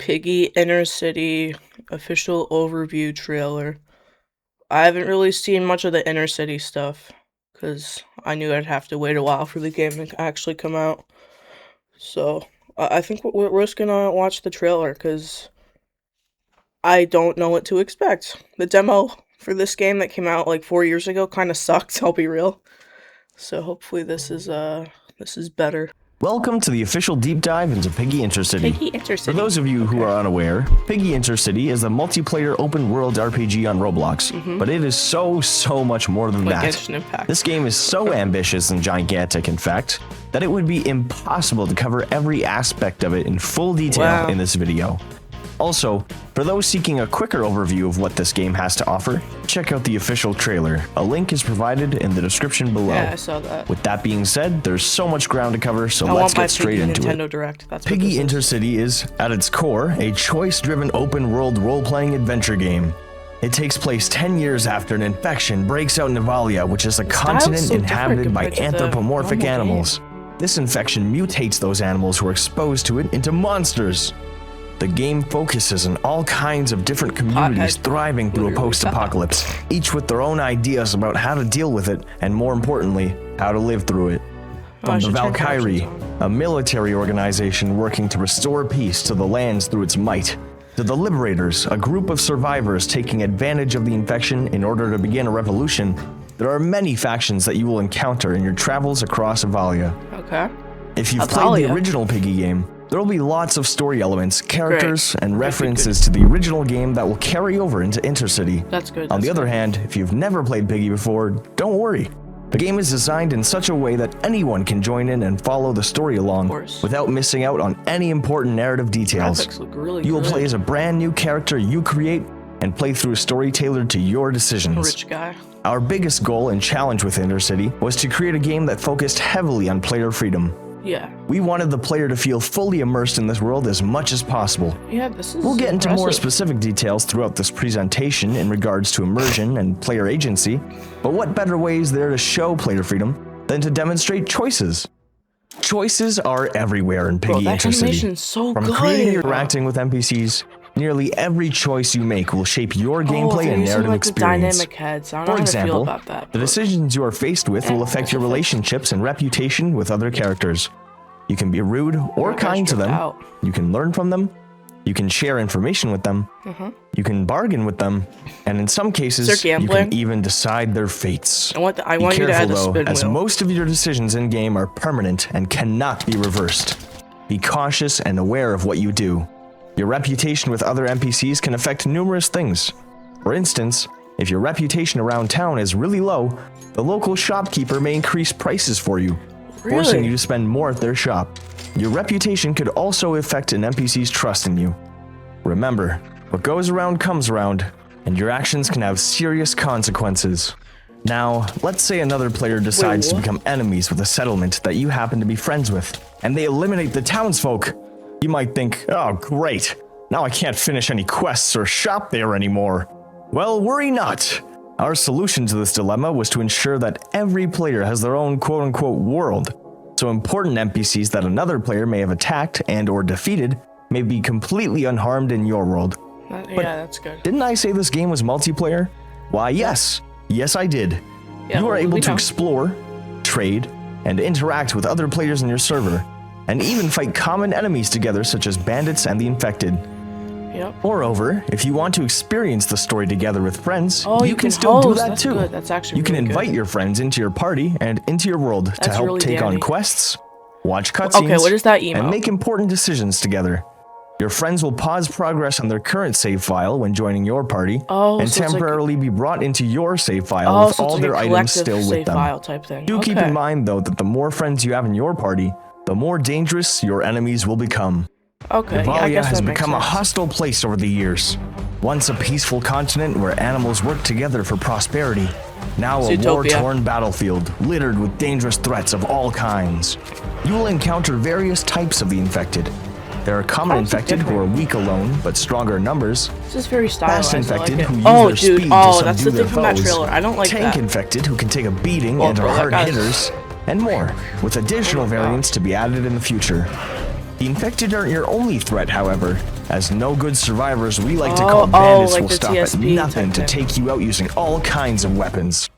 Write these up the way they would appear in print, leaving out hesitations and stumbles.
Piggy Innercity official overview trailer. I haven't really seen much of the Innercity stuff because I knew I'd have to wait a while for the game to actually come out. So I think we're just gonna watch the trailer because I don't know what to expect. The demo for this game that came out like 4 years ago kind of sucked, I'll be real. So hopefully this is better. Welcome to the official deep dive into Piggy Intercity. Piggy Intercity. For those of you who are unaware, Piggy Intercity is a multiplayer open-world RPG on Roblox, but it is so much more than that. Genshin Impact. This game is so ambitious and gigantic, in fact, that it would be impossible to cover every aspect of it in full detail in this video. Also, for those seeking a quicker overview of what this game has to offer, check out the official trailer. A link is provided in the description below. Yeah, I saw that. With that being said, there's so much ground to cover, so let's get straight into Nintendo it. Direct. That's Piggy Intercity is, at its core, a choice-driven open-world role-playing adventure game. It takes place 10 years after an infection breaks out in Avalia, which is a continent inhabited by anthropomorphic animals. This infection mutates those animals who are exposed to it into monsters. The game focuses on all kinds of different communities thriving through a post-apocalypse, each with their own ideas about how to deal with it, and more importantly, how to live through it. From the Valkyrie, a military organization working to restore peace to the lands through its might, to the Liberators, a group of survivors taking advantage of the infection in order to begin a revolution, there are many factions that you will encounter in your travels across Avalia. Okay. If you've played the original Piggy game, there will be lots of story elements, characters, and references to the original game that will carry over into Intercity. That's good. On the other hand, if you've never played Piggy before, don't worry. The game is designed in such a way that anyone can join in and follow the story along without missing out on any important narrative details. Graphics look really You will good. play as a brand new character you create and play through a story tailored to your decisions. Rich guy. Our biggest goal and challenge with Innercity was to create a game that focused heavily on player freedom. Yeah. We wanted the player to feel fully immersed in this world as much as possible. Yeah, this is We'll get into more impressive. specific details throughout this presentation in regards to immersion and player agency, but what better way is there to show player freedom than to demonstrate choices? Choices are everywhere in Piggy that Intercity. animation's so From good. creating and interacting with NPCs, nearly every choice you make will shape your gameplay and narrative experience. Dynamic heads. I don't know For how to feel example, about that. the decisions you are faced with will affect your relationships and reputation with other characters. You can be rude or kind to them. You can learn from them. You can share information with them. You can bargain with them. And in some cases, you can even decide their fates. I want you to add the spin wheel. As most of your decisions in-game are permanent and cannot be reversed. Be cautious and aware of what you do. Your reputation with other NPCs can affect numerous things. For instance, if your reputation around town is really low, the local shopkeeper may increase prices for you, forcing you to spend more at their shop. Your reputation could also affect an NPC's trust in you. Remember, what goes around comes around, and your actions can have serious consequences. Now, let's say another player decides to become enemies with a settlement that you happen to be friends with, and they eliminate the townsfolk. You might think, oh great, now I can't finish any quests or shop there anymore. Well, worry not. Our solution to this dilemma was to ensure that every player has their own quote-unquote world, so important NPCs that another player may have attacked and or defeated may be completely unharmed in your world. Yeah, that's good. Didn't I say this game was multiplayer? Why, yes. Yes, I did. Yeah, you are able to explore, trade, and interact with other players in your server, and even fight common enemies together such as bandits and the infected. Moreover, if you want to experience the story together with friends, you can still do that too. Good. That's actually you can invite your friends into your party and into your world to help take on quests, watch cutscenes, and make important decisions together. Your friends will pause progress on their current save file when joining your party, and temporarily be brought into your save file with all their items still with them. Do keep in mind though that the more friends you have in your party, the more dangerous your enemies will become. Avalia has become a hostile place over the years. Once a peaceful continent where animals work together for prosperity, now a war-torn battlefield littered with dangerous threats of all kinds. You will encounter various types of the infected. There are common infected who are weak alone but stronger in numbers. This is very stylized. Fast infected who use their speed to subdue their foes. I don't like Tank infected who can take a beating and are hard hitters, and more, with additional variants to be added in the future. The infected aren't your only threat, however. As no good survivors, we like to call bandits like will the stop at TSP nothing to type thing. take you out using all kinds of weapons.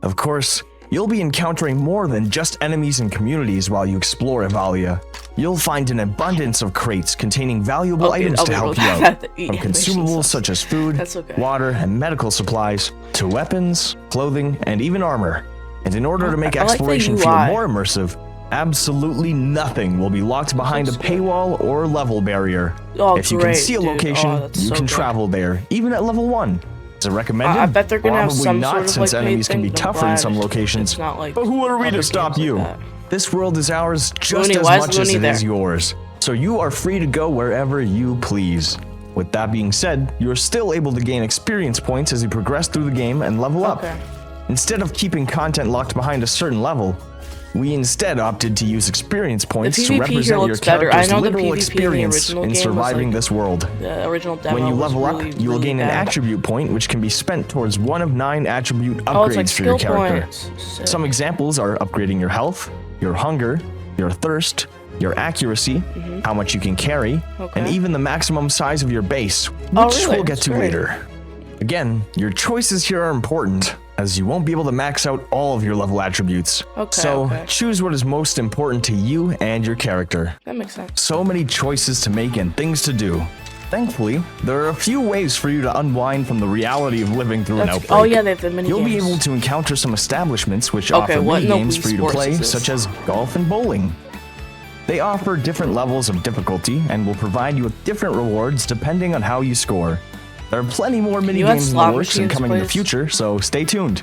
Of course, you'll be encountering more than just enemies and communities while you explore Evalia. You'll find an abundance of crates containing valuable items to help you out, from consumables such as food, water, and medical supplies, to weapons, clothing, and even armor. And in order to make exploration feel more immersive, absolutely nothing will be locked behind a paywall or level barrier. If you can see a location, you can travel there, even at level 1. Is it recommended? I bet they're gonna have some not, sort of since like enemies can be tougher in some locations. Like but who are we to stop you? This world is ours just as much as it is yours. So you are free to go wherever you please. With that being said, you're still able to gain experience points as you progress through the game and level up. Instead of keeping content locked behind a certain level, we instead opted to use experience points to represent your character's literal experience in surviving this world. When you level up, you will gain an attribute point which can be spent towards one of 9 attribute upgrades for your character. Some examples are upgrading your health, your hunger, your thirst, your accuracy, how much you can carry, and even the maximum size of your base, which we'll get to later. Again, your choices here are important, as you won't be able to max out all of your level attributes. So choose what is most important to you and your character. That makes sense. So many choices to make and things to do. Thankfully, there are a few ways for you to unwind from the reality of living through an outbreak. Oh yeah, they have the mini You'll games. be able to encounter some establishments which offer mini games for you to play, such as golf and bowling. They offer different levels of difficulty and will provide you with different rewards depending on how you score. There are plenty more mini-games in the works and coming in the future, so stay tuned.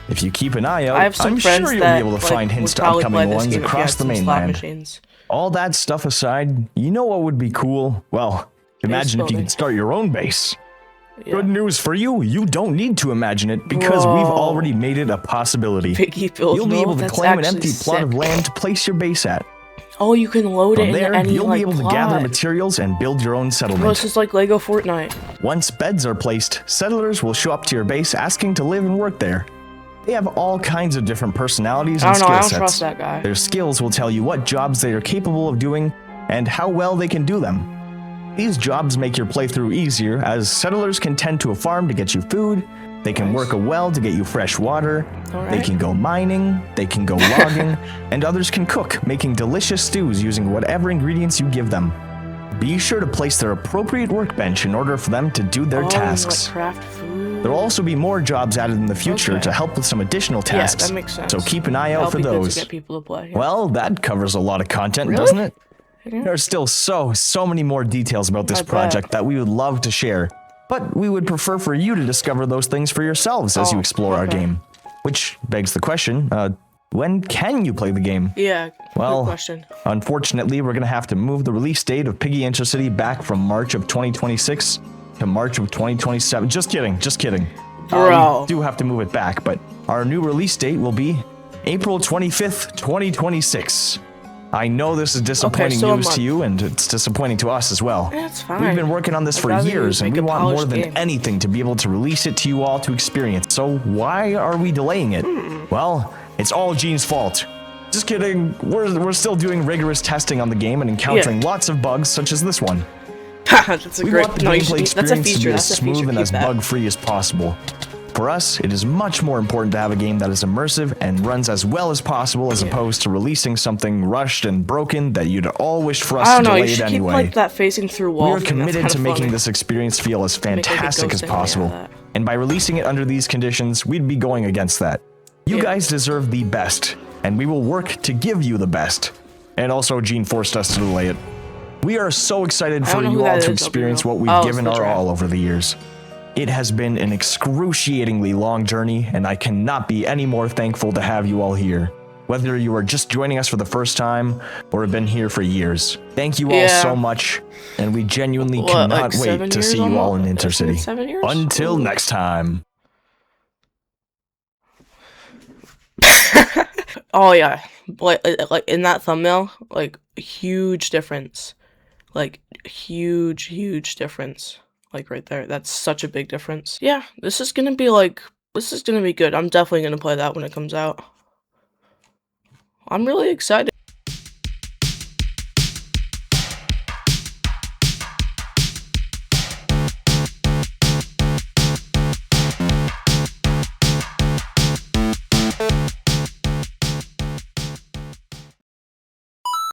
If you keep an eye out, I'm sure you'll be able to find hints to upcoming ones across the mainland. All that stuff aside, you know what would be cool? Well, imagine if you could start your own base. Good news for you, you don't need to imagine it because we've already made it a possibility. You'll be able to claim an empty plot of land to place your base at. Oh, you can load it into any you'll be able to gather materials and build your own settlement. This is like Lego Fortnite. Once beds are placed, settlers will show up to your base asking to live and work there. They have all kinds of different personalities and skill sets. I don't trust that guy. Their skills will tell you what jobs they are capable of doing and how well they can do them. These jobs make your playthrough easier, as settlers can tend to a farm to get you food, they can work a well to get you fresh water, they can go mining, they can go logging, and others can cook, making delicious stews using whatever ingredients you give them. Be sure to place their appropriate workbench in order for them to do their tasks. Craft food. There will also be more jobs added in the future to help with some additional tasks, that makes sense. So keep an eye out for those. To get people to play, Well, that covers a lot of content, doesn't it? There's still so many more details about this project that we would love to share. But we would prefer for you to discover those things for yourselves as you explore our game. Which begs the question, when can you play the game? Yeah, well, good question. Unfortunately, we're going to have to move the release date of Piggy Intercity back from March of 2026 to March of 2027. Just kidding. Bro. We do have to move it back, but our new release date will be April 25th, 2026. I know this is disappointing news to you, and it's disappointing to us as well. That's fine. We've been working on this for years, and we want more than anything to be able to release it to you all to experience. So why are we delaying it? Well, it's all Gene's fault. Just kidding. We're still doing rigorous testing on the game and encountering lots of bugs, such as this one. That's a we great want the gameplay experience to be as smooth and as that. bug-free as possible. For us, it is much more important to have a game that is immersive and runs as well as possible as opposed to releasing something rushed and broken that you'd all wish for us to delay it anyway. Keep like that facing through wall. We are committed to making this experience feel as fantastic as possible. And by releasing it under these conditions, we'd be going against that. You guys deserve the best, and we will work to give you the best. And also, Gene forced us to delay it. We are so excited for you all to experience what we've given our all over the years. It has been an excruciatingly long journey, and I cannot be any more thankful to have you all here. Whether you are just joining us for the first time, or have been here for years. Thank you all so much, and we genuinely cannot wait to see you all in Intercity. Until next time. Oh yeah, like in that thumbnail, like huge difference. Like huge difference. Like right there, that's such a big difference. Yeah, this is gonna be good. I'm definitely gonna play that when it comes out. I'm really excited.